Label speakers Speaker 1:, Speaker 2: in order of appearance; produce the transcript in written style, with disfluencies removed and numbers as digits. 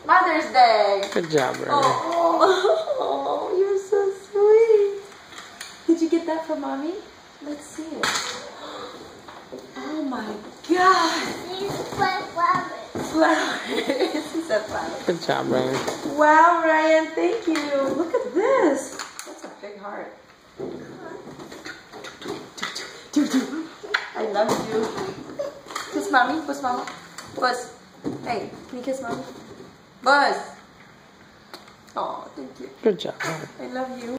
Speaker 1: Mother's Day.
Speaker 2: Good job, Ryan.
Speaker 1: Oh, you're so sweet. Did you get that from Mommy? Let's see it. Oh my God.
Speaker 3: These flowers.
Speaker 1: Flowers. He said flowers.
Speaker 2: Good job, Ryan.
Speaker 1: Wow, Ryan, thank you. Look at this. That's a big heart. I love you. Kiss Mommy. Puss Mama. Puss. Hey, can you kiss Mommy? Buzz. Oh, thank you.
Speaker 2: Good job, Ryan.
Speaker 1: I love you.